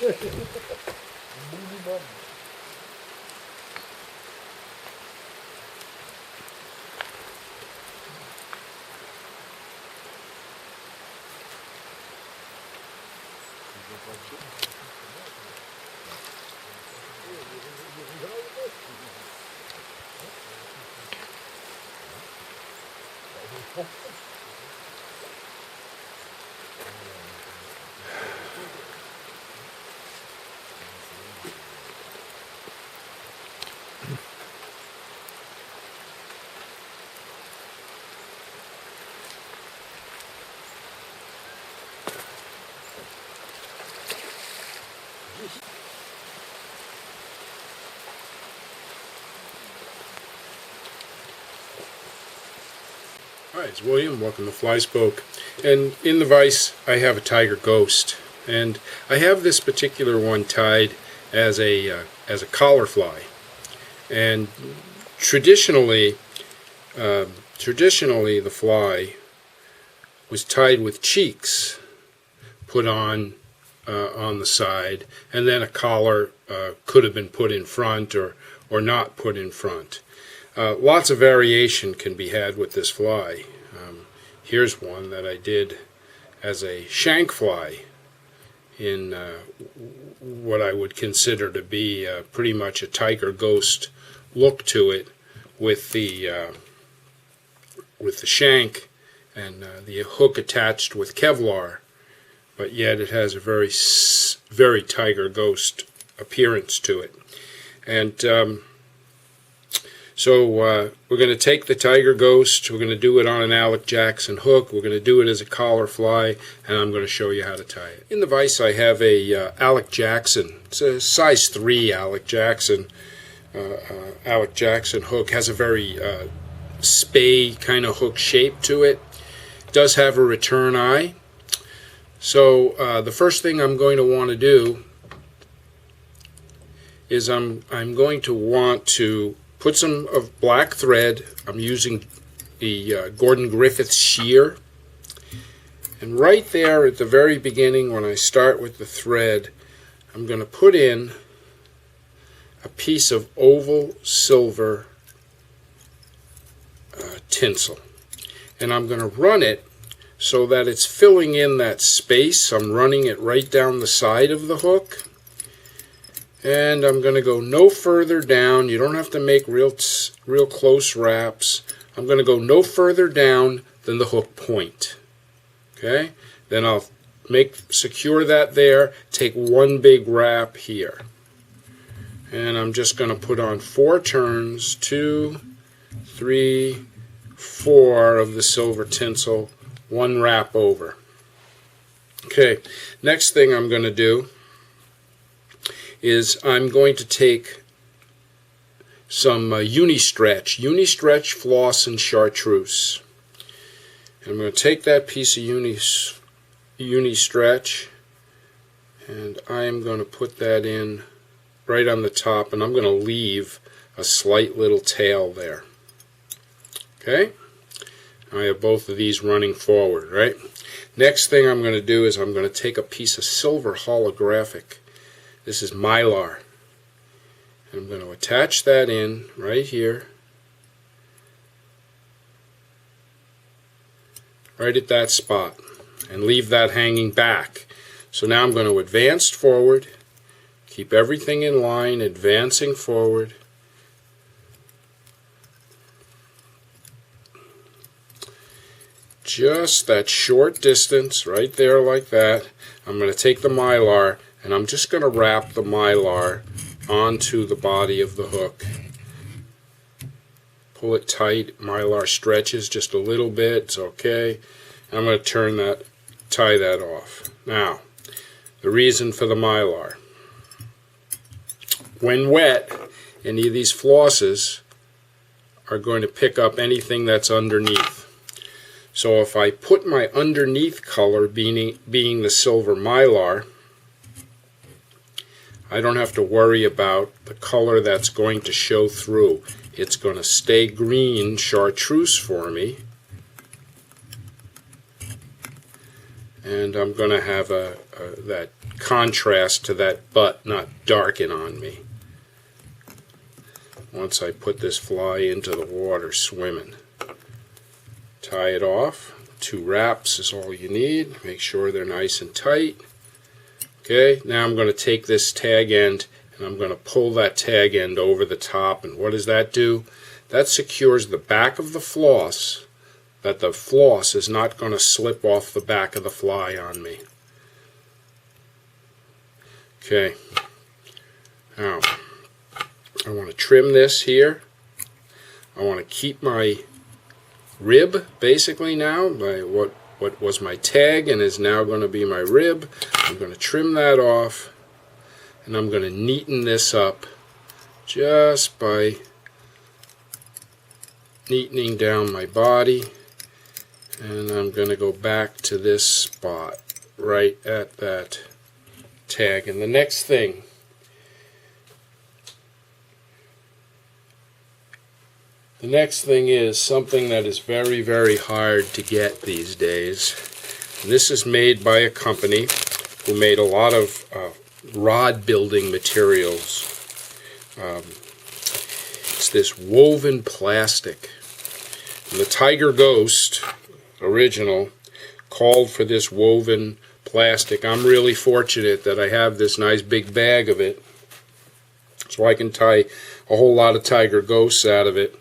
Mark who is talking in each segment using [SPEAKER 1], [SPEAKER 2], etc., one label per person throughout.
[SPEAKER 1] Minimum.
[SPEAKER 2] Hi, it's William. Welcome to FlySpoke. And in the vise, I have a tiger ghost, and I have this particular one tied as a collar fly. And traditionally, the fly was tied with cheeks put on the side, and then a collar could have been put in front or not put in front. Lots of variation can be had with this fly. Here's one that I did as a shank fly in what I would consider to be pretty much a tiger ghost look to it, with the shank and the hook attached with Kevlar, but yet it has a very tiger ghost appearance to it. And so we're going to take the tiger ghost, we're going to do it on an Alec Jackson hook, we're going to do it as a collar fly, and I'm going to show you how to tie it. In the vise I have a Alec Jackson. It's a size 3 Alec Jackson. Alec Jackson hook. Has a very spay kind of hook shape to it. It does have a return eye. So the first thing I'm going to want to do is I'm going to want to put some of black thread. I'm using the Gordon Griffith shear, and right there at the very beginning when I start with the thread, I'm going to put in a piece of oval silver tinsel, and I'm going to run it so that it's filling in that space. I'm running it right down the side of the hook. And I'm going to go no further down. You don't have to make real close wraps. I'm going to go no further down than the hook point. Okay? Then I'll secure that there. Take one big wrap here. And I'm just going to put on 4 turns, 2, 3, 4 of the silver tinsel, 1 wrap over. Okay, next thing I'm going to do is I'm going to take some uni-stretch floss and chartreuse. And I'm going to take that piece of uni-stretch, and I'm going to put that in right on the top, and I'm going to leave a slight little tail there. Okay? I have both of these running forward, right? Next thing I'm going to do is I'm going to take a piece of silver holographic. This is Mylar. And I'm going to attach that in right here, right at that spot, and leave that hanging back. So now I'm going to advance forward, keep everything in line, advancing forward. Just that short distance right there like that. I'm going to take the Mylar, and I'm just going to wrap the Mylar onto the body of the hook. Pull it tight. Mylar stretches just a little bit. It's okay. And I'm going to tie that off. Now, the reason for the Mylar. When wet, any of these flosses are going to pick up anything that's underneath. So if I put my underneath color being the silver Mylar, I don't have to worry about the color that's going to show through. It's going to stay green chartreuse for me, and I'm going to have that contrast to that butt not darken on me once I put this fly into the water swimming. Tie it off. 2 wraps is all you need. Make sure they're nice and tight. Okay, now I'm going to take this tag end and I'm going to pull that tag end over the top. And what does that do? That secures the back of the floss, that the floss is not going to slip off the back of the fly on me. Okay, now I want to trim this here. I want to keep my rib basically now, by what was my tag and is now going to be my rib. I'm going to trim that off, and I'm going to neaten this up just by neatening down my body, and I'm going to go back to this spot right at that tag. And the next thing is something that is very, very hard to get these days. And this is made by a company who made a lot of rod building materials. It's this woven plastic. And the Tiger Ghost original called for this woven plastic. I'm really fortunate that I have this nice big bag of it, so I can tie a whole lot of Tiger Ghosts out of it.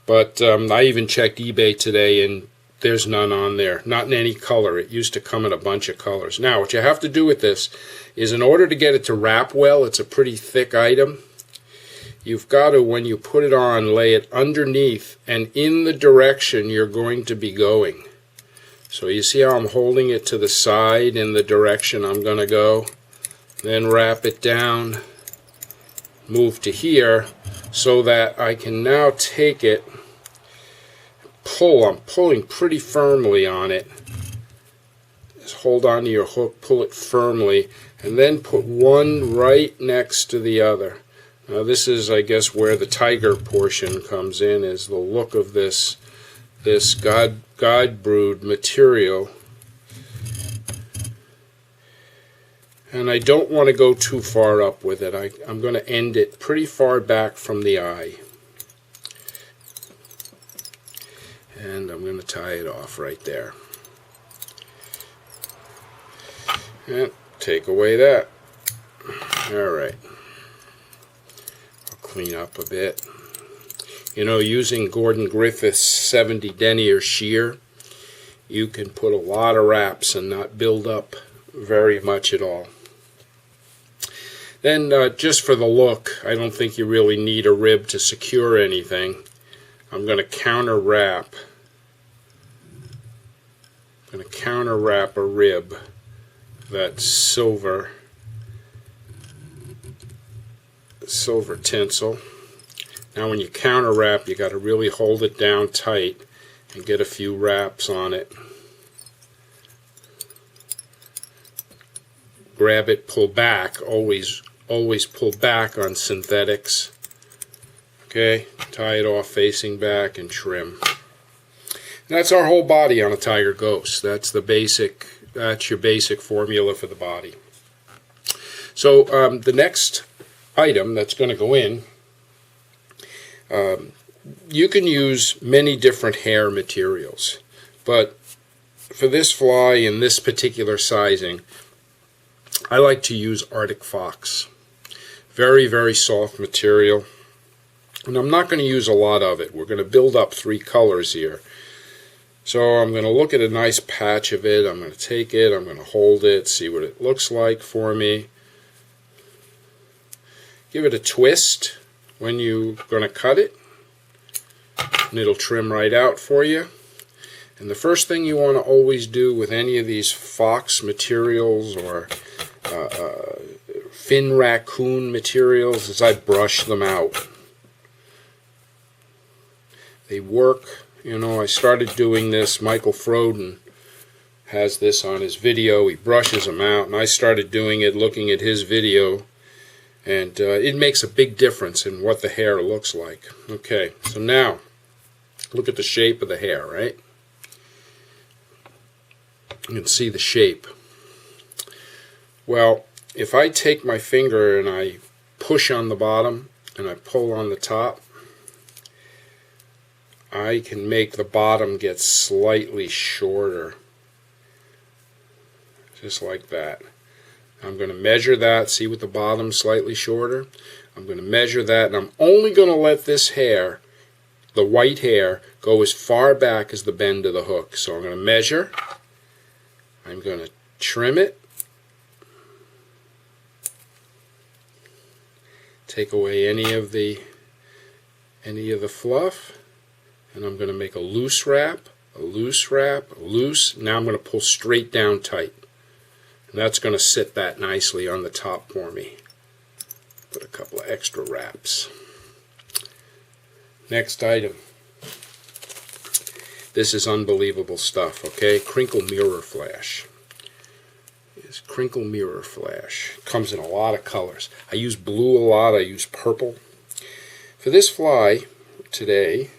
[SPEAKER 2] But I even checked eBay today and there's none on there, not in any color. It used to come in a bunch of colors. Now what you have to do with this is, in order to get it to wrap well, it's a pretty thick item, you've got to, when you put it on, lay it underneath and in the direction you're going to be going. So you see how I'm holding it to the side in the direction I'm going to go, then wrap it down, move to here, so that I can now take it, pull. I'm pulling pretty firmly on it. Just hold on to your hook, pull it firmly, and then put one right next to the other. Now this is, I guess, where the tiger portion comes in, is the look of this God brewed material. And I don't want to go too far up with it. I'm going to end it pretty far back from the eye. And I'm going to tie it off right there. And take away that. Alright. I'll clean up a bit. You know, using Gordon Griffith's 70 denier shear, you can put a lot of wraps and not build up very much at all. Then, just for the look, I don't think you really need a rib to secure anything. I'm going to counter wrap. I'm going to counter wrap a rib that's silver tinsel. Now when you counter wrap, you got to really hold it down tight and get a few wraps on it. Grab it, pull back, always pull back on synthetics. Okay, tie it off facing back and trim. And that's our whole body on a Tiger Ghost. That's your basic formula for the body. So the next item that's going to go in, you can use many different hair materials, but for this fly in this particular sizing, I like to use Arctic Fox. Very, very soft material. And I'm not going to use a lot of it. We're going to build up 3 colors here. So I'm going to look at a nice patch of it. I'm going to take it, I'm going to hold it, see what it looks like for me. Give it a twist when you're going to cut it, and it'll trim right out for you. And the first thing you want to always do with any of these fox materials or fin raccoon materials is I brush them out. They work. You know, I started doing this. Michael Froden has this on his video. He brushes them out, and I started doing it looking at his video, and it makes a big difference in what the hair looks like. Okay, so now look at the shape of the hair, right? You can see the shape. Well, if I take my finger and I push on the bottom and I pull on the top, I can make the bottom get slightly shorter, just like that. I'm going to measure that, see with the bottom slightly shorter. I'm going to measure that, and I'm only going to let this hair, the white hair, go as far back as the bend of the hook. So I'm going to measure, I'm going to trim it, take away any of the fluff, and I'm going to make a loose wrap, a loose wrap, a loose. Now I'm going to pull straight down tight. And that's going to sit that nicely on the top for me. Put a couple of extra wraps. Next item. This is unbelievable stuff, okay? Crinkle mirror flash. It's crinkle mirror flash. Comes in a lot of colors. I use blue a lot. I use purple. For this fly today,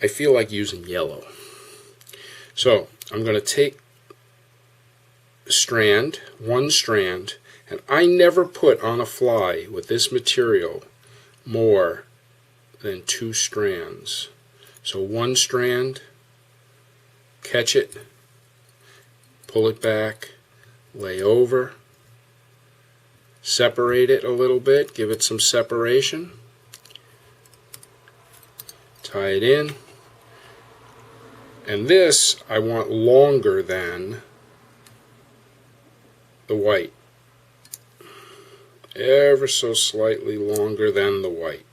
[SPEAKER 2] I feel like using yellow. So I'm going to take strand, one strand, and I never put on a fly with this material more than 2 strands. So one strand, catch it, pull it back, lay over, separate it a little bit, give it some separation, tie it in, and this I want longer than the white, ever so slightly longer than the white,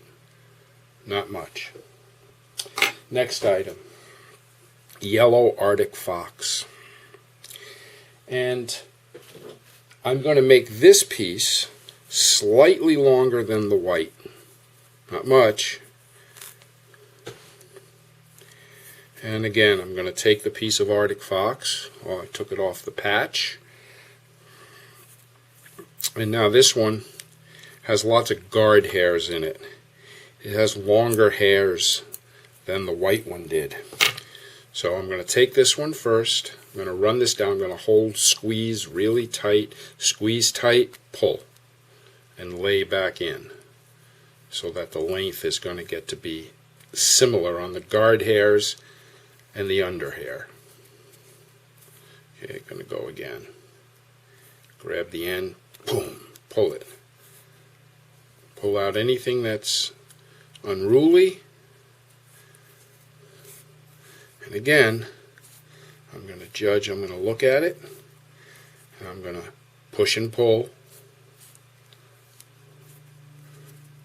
[SPEAKER 2] not much. Next item, yellow Arctic fox, and I'm going to make this piece slightly longer than the white, not much. And again, I'm going to take the piece of Arctic fox. Well, I took it off the patch. And now this one has lots of guard hairs in it. It has longer hairs than the white one did. So I'm going to take this one first. I'm going to run this down. I'm going to hold, squeeze really tight, squeeze tight, pull, and lay back in so that the length is going to get to be similar on the guard hairs and the under hair. Okay, going to go again. Grab the end, boom, pull it. Pull out anything that's unruly. And again, I'm going to judge, I'm going to look at it, and I'm going to push and pull,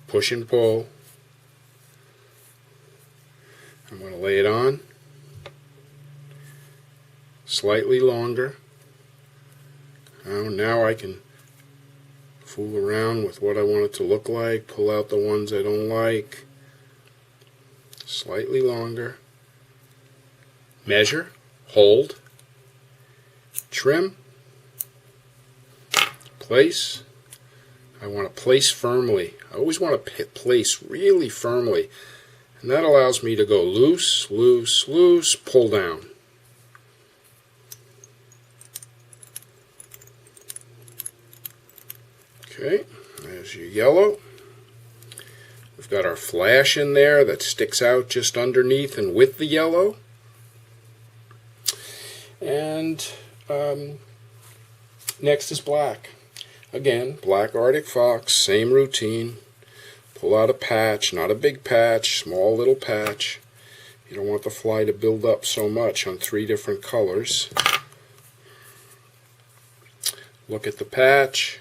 [SPEAKER 2] push and pull. I'm going to lay it on, slightly longer. Now I can fool around with what I want it to look like, pull out the ones I don't like, slightly longer. Measure, hold, trim, place. I want to place firmly. I always want to place really firmly, and that allows me to go loose, loose, loose, pull down. Okay, there's your yellow. We've got our flash in there that sticks out just underneath and with the yellow. And next is black. Again, black Arctic fox, same routine. Pull out a patch, not a big patch, small little patch. You don't want the fly to build up so much on 3 different colors. Look at the patch,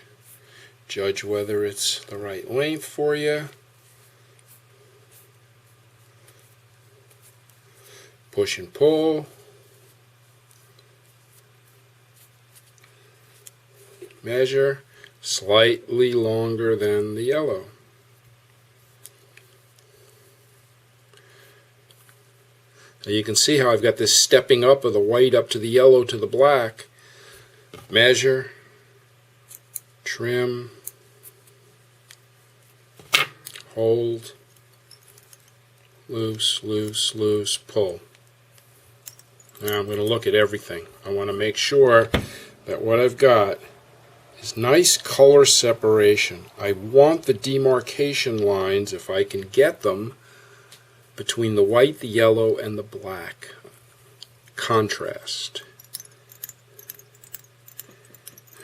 [SPEAKER 2] judge whether it's the right length for you. Push and pull. Measure, slightly longer than the yellow. Now you can see how I've got this stepping up of the white up to the yellow to the black. Measure, trim, hold, loose, loose, loose, pull. Now I'm going to look at everything. I want to make sure that what I've got is nice color separation. I want the demarcation lines, if I can get them, between the white, the yellow, and the black. Contrast.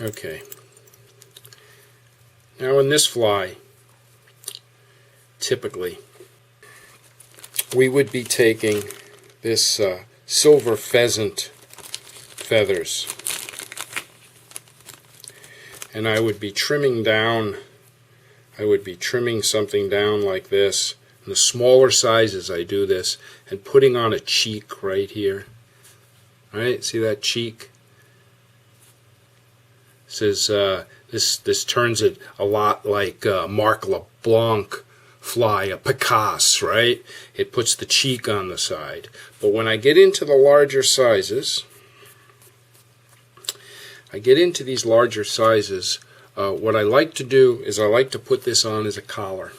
[SPEAKER 2] Okay. Now in this fly, typically, we would be taking this silver pheasant feathers, and I would be trimming down, something down like this. In the smaller sizes I do this, and putting on a cheek right here. Alright, see that cheek? This turns it a lot like Marc LeBlanc fly, a Picasso, right? It puts the cheek on the side. But when I get into the larger sizes, what I like to do is I like to put this on as a collar.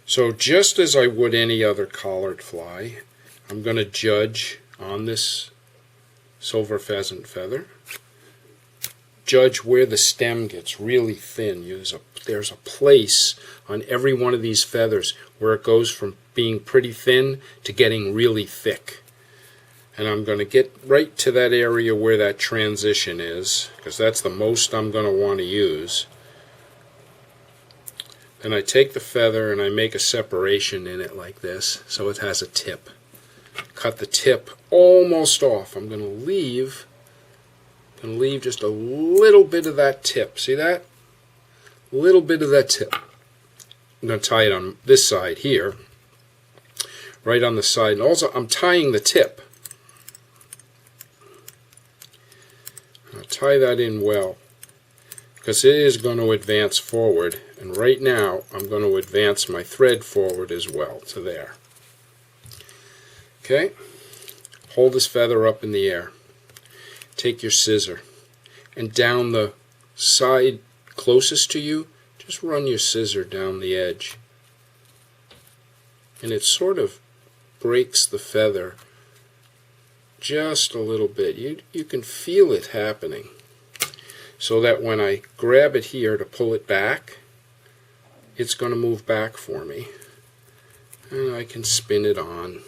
[SPEAKER 2] So just as I would any other collared fly, I'm going to judge on this silver pheasant feather. Judge where the stem gets really thin. There's a place on every one of these feathers where it goes from being pretty thin to getting really thick. And I'm going to get right to that area where that transition is, because that's the most I'm going to want to use. Then I take the feather and I make a separation in it like this, so it has a tip. Cut the tip almost off. I'm going to leave just a little bit of that tip. See that? A little bit of that tip. I'm going to tie it on this side here, right on the side. And also I'm tying the tip. I'll tie that in well, because it is going to advance forward. And right now I'm going to advance my thread forward as well to there. Okay? Hold this feather up in the air. Take your scissor, and down the side closest to you, just run your scissor down the edge. And it sort of breaks the feather just a little bit. You can feel it happening. So that when I grab it here to pull it back, it's going to move back for me. And I can spin it on.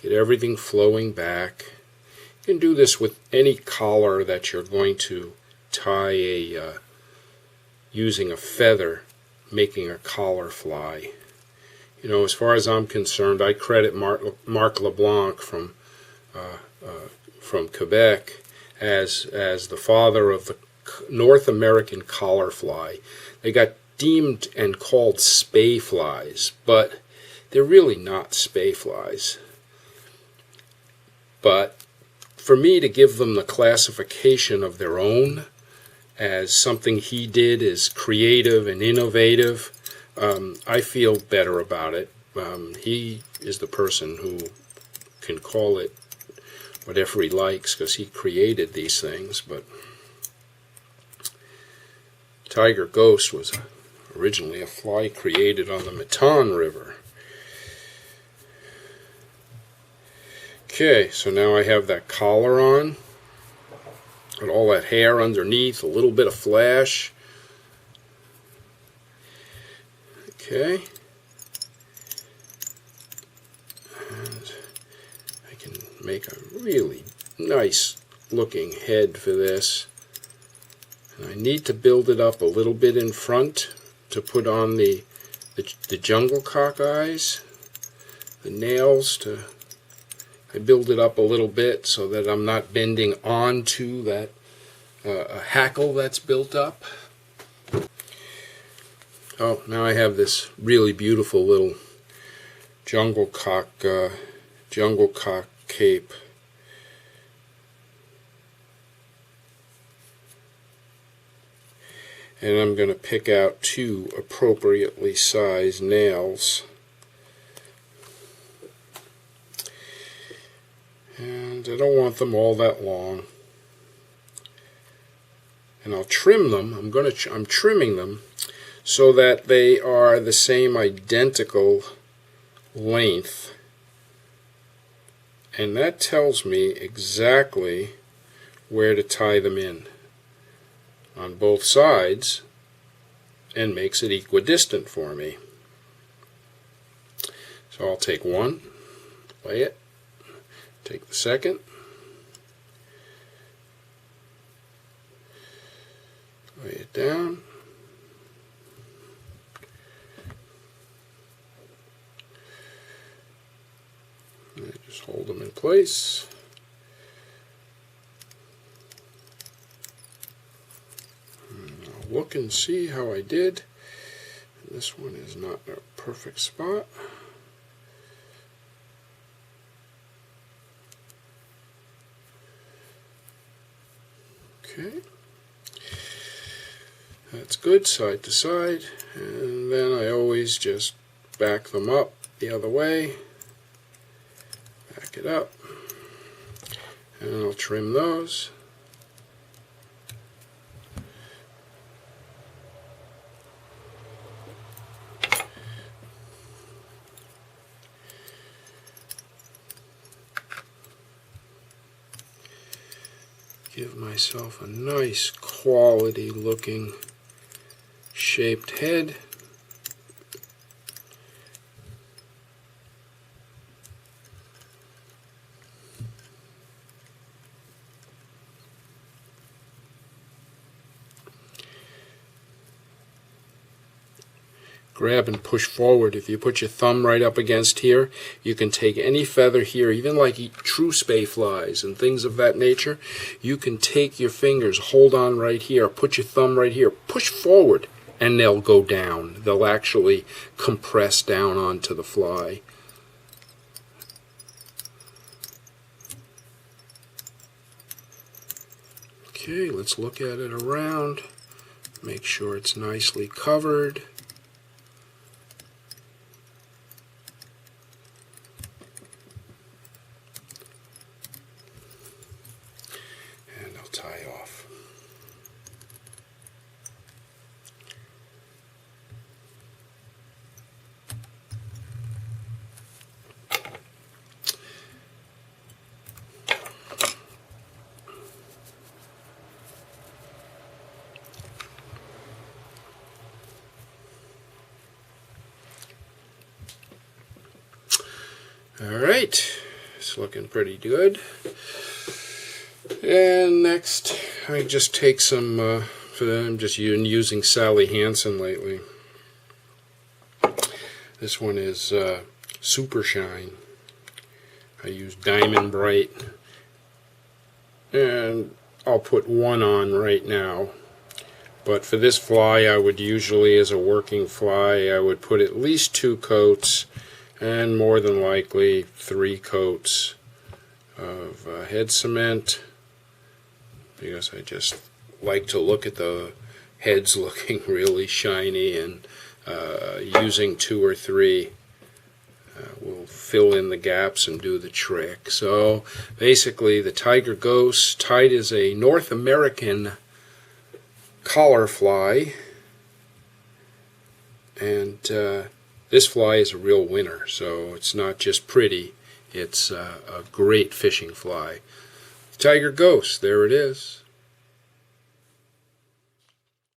[SPEAKER 2] Get everything flowing back. You can do this with any collar that you're going to tie using a feather, making a collar fly. You know, as far as I'm concerned, I credit Marc LeBlanc from Quebec as the father of the North American collar fly. They got deemed and called spay flies, but they're really not spay flies. But for me to give them the classification of their own as something he did is creative and innovative, I feel better about it. He is the person who can call it whatever he likes because he created these things. But Tiger Ghost was originally a fly created on the Matane River. Okay, so now I have that collar on, and all that hair underneath, a little bit of flash. Okay. And I can make a really nice looking head for this. And I need to build it up a little bit in front to put on the jungle cock eyes, the nails to... I build it up a little bit so that I'm not bending onto that hackle that's built up. Oh, now I have this really beautiful little jungle cock cape. And I'm going to pick out 2 appropriately sized nails. And I don't want them all that long. And I'll trim them. I'm trimming them so that they are the same identical length. And that tells me exactly where to tie them in. on both sides and makes it equidistant for me. So I'll take one, lay it, take the second, lay it down, and just hold them in place. Look and see how I did. This one is not a perfect spot. Okay, that's good, side to side, and then I always just back them up the other way, back it up, and I'll trim those. Give myself a nice quality looking shaped head. Grab and push forward. If you put your thumb right up against here, you can take any feather here, even like true spay flies and things of that nature. You can take your fingers, hold on right here, put your thumb right here, push forward, and they'll go down. They'll actually compress down onto the fly. Okay, let's look at it around. Make sure it's nicely covered. Tie off. All right, it's looking pretty good. And next, I just take some, I'm just using Sally Hansen lately. This one is Super Shine. I use Diamond Bright. And I'll put one on right now. But for this fly, I would usually, as a working fly, I would put at least 2 coats, and more than likely 3 coats of head cement, because I just like to look at the heads looking really shiny, and using 2 or 3 will fill in the gaps and do the trick. So basically the Tiger Ghost, Tide is a North American collar fly, and this fly is a real winner. So it's not just pretty, it's a great fishing fly. Tiger Ghost, there it is.